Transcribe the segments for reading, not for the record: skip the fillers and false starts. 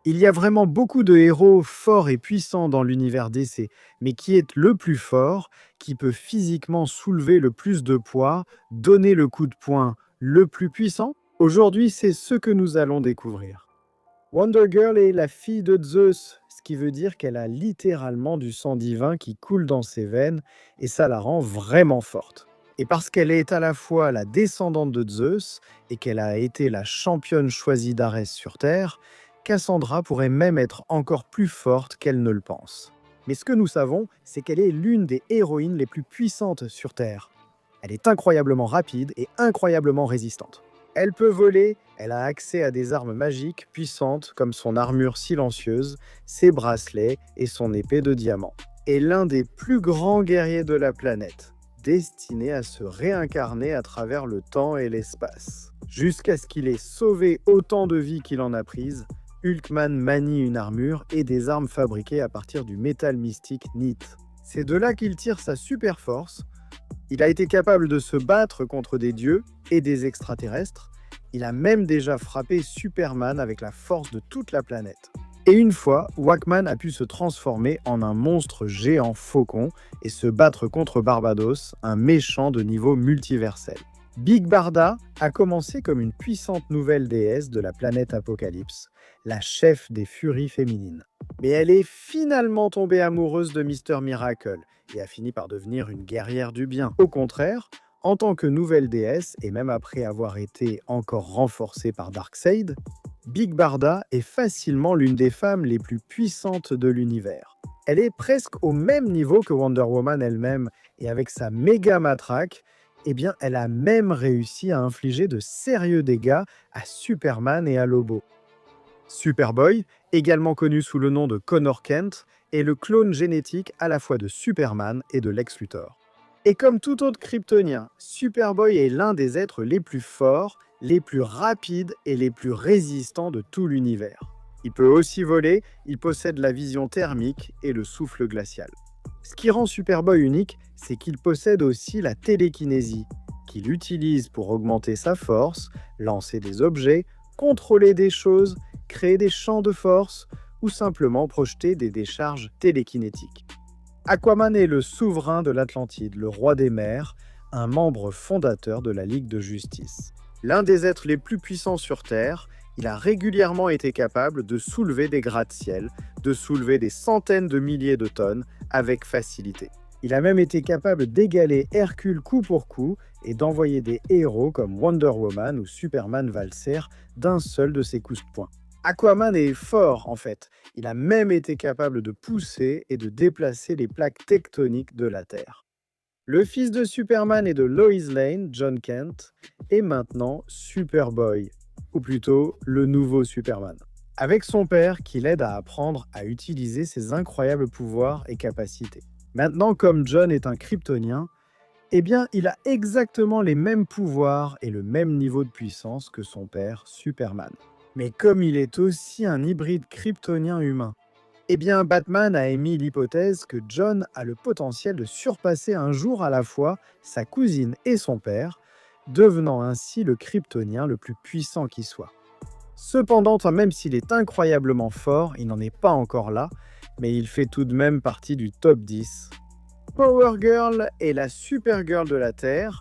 Il y a vraiment beaucoup de héros forts et puissants dans l'univers DC, mais qui est le plus fort, qui peut physiquement soulever le plus de poids, donner le coup de poing le plus puissant? Aujourd'hui, c'est ce que nous allons découvrir. Wonder Girl est la fille de Zeus, ce qui veut dire qu'elle a littéralement du sang divin qui coule dans ses veines, et ça la rend vraiment forte. Et parce qu'elle est à la fois la descendante de Zeus et qu'elle a été la championne choisie d'Arès sur Terre, Cassandra pourrait même être encore plus forte qu'elle ne le pense. Mais ce que nous savons, c'est qu'elle est l'une des héroïnes les plus puissantes sur Terre. Elle est incroyablement rapide et incroyablement résistante. Elle peut voler, elle a accès à des armes magiques puissantes comme son armure silencieuse, ses bracelets et son épée de diamant. Et l'un des plus grands guerriers de la planète, destiné à se réincarner à travers le temps et l'espace. Jusqu'à ce qu'il ait sauvé autant de vies qu'il en a prises, Hulkman manie une armure et des armes fabriquées à partir du métal mystique Nith. C'est de là qu'il tire sa super force. Il a été capable de se battre contre des dieux et des extraterrestres. Il a même déjà frappé Superman avec la force de toute la planète. Et une fois, Walkman a pu se transformer en un monstre géant faucon et se battre contre Barbados, un méchant de niveau multiversel. Big Barda a commencé comme une puissante nouvelle déesse de la planète Apocalypse, la chef des furies féminines. Mais elle est finalement tombée amoureuse de Mister Miracle et a fini par devenir une guerrière du bien. Au contraire, en tant que nouvelle déesse, et même après avoir été encore renforcée par Darkseid, Big Barda est facilement l'une des femmes les plus puissantes de l'univers. Elle est presque au même niveau que Wonder Woman elle-même, et avec sa méga matraque, eh bien, elle a même réussi à infliger de sérieux dégâts à Superman et à Lobo. Superboy, également connu sous le nom de Connor Kent, est le clone génétique à la fois de Superman et de Lex Luthor. Et comme tout autre kryptonien, Superboy est l'un des êtres les plus forts, les plus rapides et les plus résistants de tout l'univers. Il peut aussi voler, il possède la vision thermique et le souffle glacial. Ce qui rend Superboy unique, c'est qu'il possède aussi la télékinésie, qu'il utilise pour augmenter sa force, lancer des objets, contrôler des choses, créer des champs de force ou simplement projeter des décharges télékinétiques. Aquaman est le souverain de l'Atlantide, le roi des mers, un membre fondateur de la Ligue de Justice. L'un des êtres les plus puissants sur Terre, il a régulièrement été capable de soulever des gratte-ciel, de soulever des centaines de milliers de tonnes avec facilité. Il a même été capable d'égaler Hercule coup pour coup et d'envoyer des héros comme Wonder Woman ou Superman valser d'un seul de ses coups de poing. Aquaman est fort en fait. Il a même été capable de pousser et de déplacer les plaques tectoniques de la Terre. Le fils de Superman et de Lois Lane, John Kent, est maintenant Superboy, ou plutôt le nouveau Superman. Avec son père qui l'aide à apprendre à utiliser ses incroyables pouvoirs et capacités. Maintenant, comme John est un kryptonien, eh bien, il a exactement les mêmes pouvoirs et le même niveau de puissance que son père, Superman. Mais comme il est aussi un hybride kryptonien humain, eh bien, Batman a émis l'hypothèse que John a le potentiel de surpasser un jour à la fois sa cousine et son père, devenant ainsi le kryptonien le plus puissant qui soit. Cependant, même s'il est incroyablement fort, il n'en est pas encore là, mais il fait tout de même partie du top 10. Power Girl est la Supergirl de la Terre,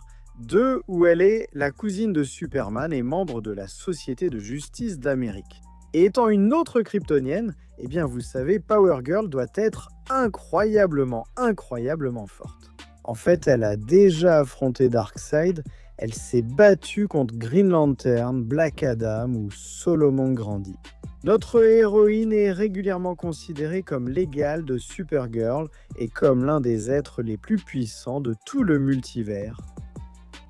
où elle est la cousine de Superman et membre de la Société de justice d'Amérique. Et étant une autre kryptonienne, eh bien vous savez, Power Girl doit être incroyablement forte. En fait, elle a déjà affronté Darkseid, elle s'est battue contre Green Lantern, Black Adam ou Solomon Grundy. Notre héroïne est régulièrement considérée comme l'égale de Supergirl et comme l'un des êtres les plus puissants de tout le multivers,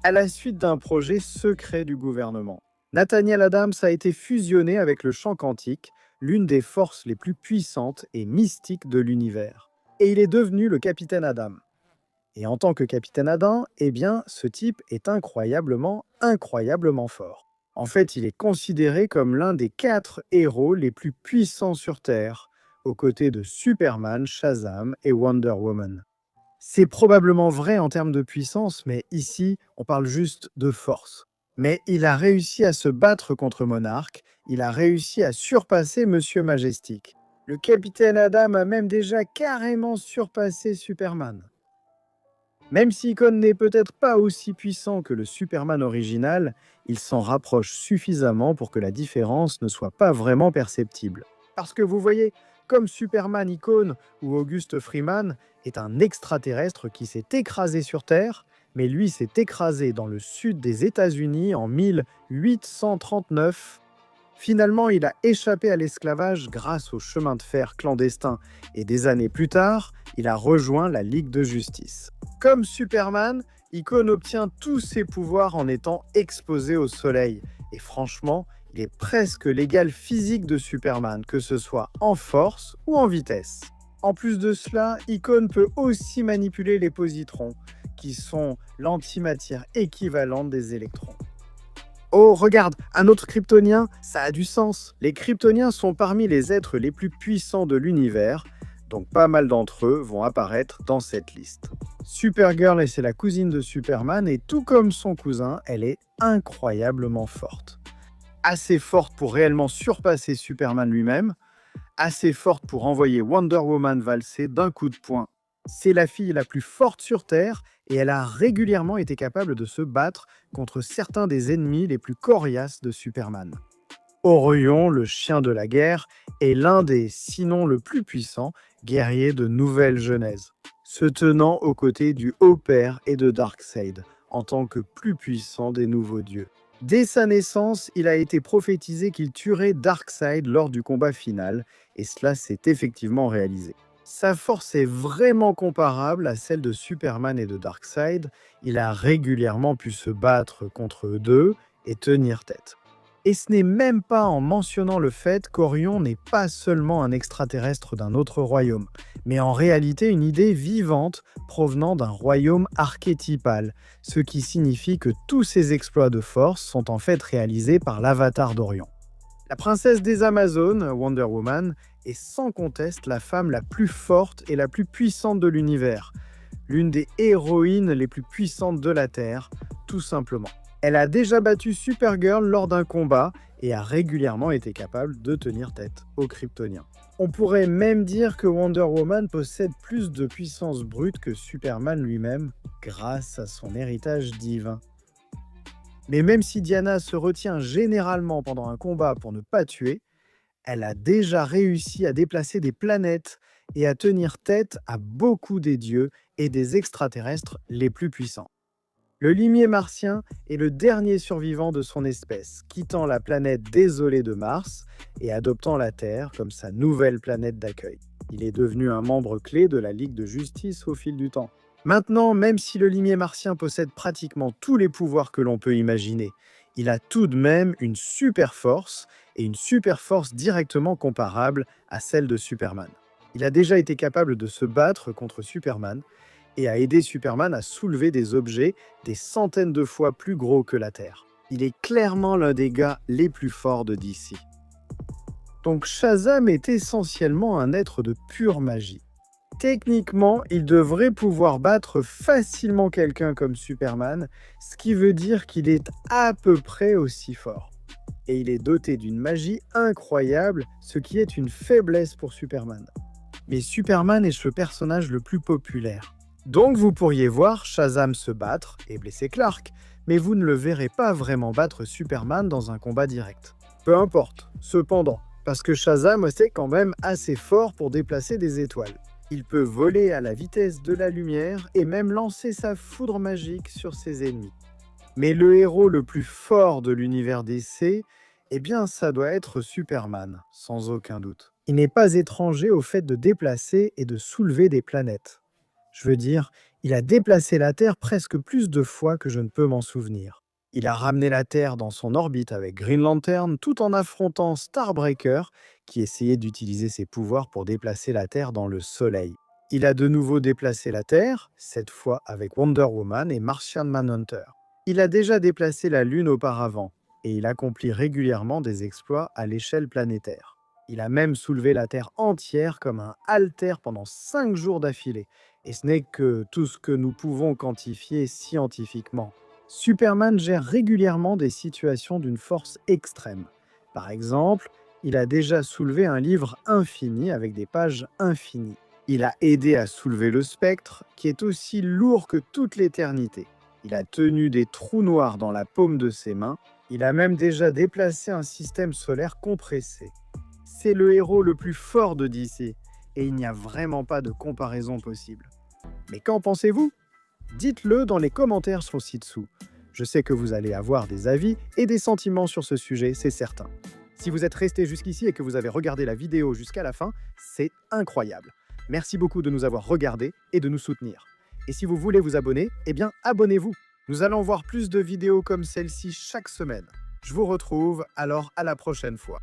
à la suite d'un projet secret du gouvernement. Nathaniel Adams a été fusionné avec le champ quantique, l'une des forces les plus puissantes et mystiques de l'univers. Et il est devenu le Capitaine Adam. Et en tant que Capitaine Adam, eh bien, ce type est incroyablement fort. En fait, il est considéré comme l'un des 4 héros les plus puissants sur Terre, aux côtés de Superman, Shazam et Wonder Woman. C'est probablement vrai en termes de puissance, mais ici, on parle juste de force. Mais il a réussi à se battre contre Monarch, il a réussi à surpasser Monsieur Majestic. Le capitaine Adam a même déjà carrément surpassé Superman. Même si Icon n'est peut-être pas aussi puissant que le Superman original, il s'en rapproche suffisamment pour que la différence ne soit pas vraiment perceptible. Parce que vous voyez, comme Superman Icon ou Auguste Freeman est un extraterrestre qui s'est écrasé sur Terre, mais lui s'est écrasé dans le sud des États-Unis en 1839. Finalement, il a échappé à l'esclavage grâce au chemin de fer clandestin et des années plus tard, il a rejoint la Ligue de justice. Comme Superman, Icon obtient tous ses pouvoirs en étant exposé au soleil. Et franchement, il est presque l'égal physique de Superman, que ce soit en force ou en vitesse. En plus de cela, Icon peut aussi manipuler les positrons, qui sont l'antimatière équivalente des électrons. Oh, regarde, un autre kryptonien, ça a du sens. Les kryptoniens sont parmi les êtres les plus puissants de l'univers, donc pas mal d'entre eux vont apparaître dans cette liste. Supergirl, c'est la cousine de Superman, et tout comme son cousin, elle est incroyablement forte. Assez forte pour réellement surpasser Superman lui-même, assez forte pour envoyer Wonder Woman valser d'un coup de poing. C'est la fille la plus forte sur Terre et elle a régulièrement été capable de se battre contre certains des ennemis les plus coriaces de Superman. Orion, le chien de la guerre, est l'un des, sinon le plus puissant, guerrier de Nouvelle Genèse, se tenant aux côtés du Haut-Père et de Darkseid, en tant que plus puissant des nouveaux dieux. Dès sa naissance, il a été prophétisé qu'il tuerait Darkseid lors du combat final, et cela s'est effectivement réalisé. Sa force est vraiment comparable à celle de Superman et de Darkseid. Il a régulièrement pu se battre contre eux deux et tenir tête. Et ce n'est même pas en mentionnant le fait qu'Orion n'est pas seulement un extraterrestre d'un autre royaume, mais en réalité une idée vivante provenant d'un royaume archétypal, ce qui signifie que tous ces exploits de force sont en fait réalisés par l'avatar d'Orion. La princesse des Amazones, Wonder Woman, est sans conteste la femme la plus forte et la plus puissante de l'univers, l'une des héroïnes les plus puissantes de la Terre, tout simplement. Elle a déjà battu Supergirl lors d'un combat et a régulièrement été capable de tenir tête aux Kryptoniens. On pourrait même dire que Wonder Woman possède plus de puissance brute que Superman lui-même grâce à son héritage divin. Mais même si Diana se retient généralement pendant un combat pour ne pas tuer, elle a déjà réussi à déplacer des planètes et à tenir tête à beaucoup des dieux et des extraterrestres les plus puissants. Le limier martien est le dernier survivant de son espèce, quittant la planète désolée de Mars et adoptant la Terre comme sa nouvelle planète d'accueil. Il est devenu un membre clé de la Ligue de justice au fil du temps. Maintenant, même si le limier martien possède pratiquement tous les pouvoirs que l'on peut imaginer, il a tout de même une super force, et une super force directement comparable à celle de Superman. Il a déjà été capable de se battre contre Superman, et a aidé Superman à soulever des objets des centaines de fois plus gros que la Terre. Il est clairement l'un des gars les plus forts de DC. Donc Shazam est essentiellement un être de pure magie. Techniquement, il devrait pouvoir battre facilement quelqu'un comme Superman, ce qui veut dire qu'il est à peu près aussi fort. Et il est doté d'une magie incroyable, ce qui est une faiblesse pour Superman. Mais Superman est le personnage le plus populaire. Donc vous pourriez voir Shazam se battre et blesser Clark, mais vous ne le verrez pas vraiment battre Superman dans un combat direct. Peu importe, cependant, parce que Shazam est quand même assez fort pour déplacer des étoiles. Il peut voler à la vitesse de la lumière et même lancer sa foudre magique sur ses ennemis. Mais le héros le plus fort de l'univers DC, eh bien ça doit être Superman, sans aucun doute. Il n'est pas étranger au fait de déplacer et de soulever des planètes. Je veux dire, il a déplacé la Terre presque plus de fois que je ne peux m'en souvenir. Il a ramené la Terre dans son orbite avec Green Lantern tout en affrontant Starbreaker, qui essayait d'utiliser ses pouvoirs pour déplacer la Terre dans le Soleil. Il a de nouveau déplacé la Terre, cette fois avec Wonder Woman et Martian Manhunter. Il a déjà déplacé la Lune auparavant, et il accomplit régulièrement des exploits à l'échelle planétaire. Il a même soulevé la Terre entière comme un haltère pendant 5 jours d'affilée, et ce n'est que tout ce que nous pouvons quantifier scientifiquement. Superman gère régulièrement des situations d'une force extrême. Par exemple, il a déjà soulevé un livre infini avec des pages infinies. Il a aidé à soulever le spectre, qui est aussi lourd que toute l'éternité. Il a tenu des trous noirs dans la paume de ses mains. Il a même déjà déplacé un système solaire compressé. C'est le héros le plus fort de DC, et il n'y a vraiment pas de comparaison possible. Mais qu'en pensez-vous? Dites-le dans les commentaires ci-dessous. Je sais que vous allez avoir des avis et des sentiments sur ce sujet, c'est certain. Si vous êtes resté jusqu'ici et que vous avez regardé la vidéo jusqu'à la fin, c'est incroyable. Merci beaucoup de nous avoir regardés et de nous soutenir. Et si vous voulez vous abonner, eh bien abonnez-vous. Nous allons voir plus de vidéos comme celle-ci chaque semaine. Je vous retrouve alors à la prochaine fois.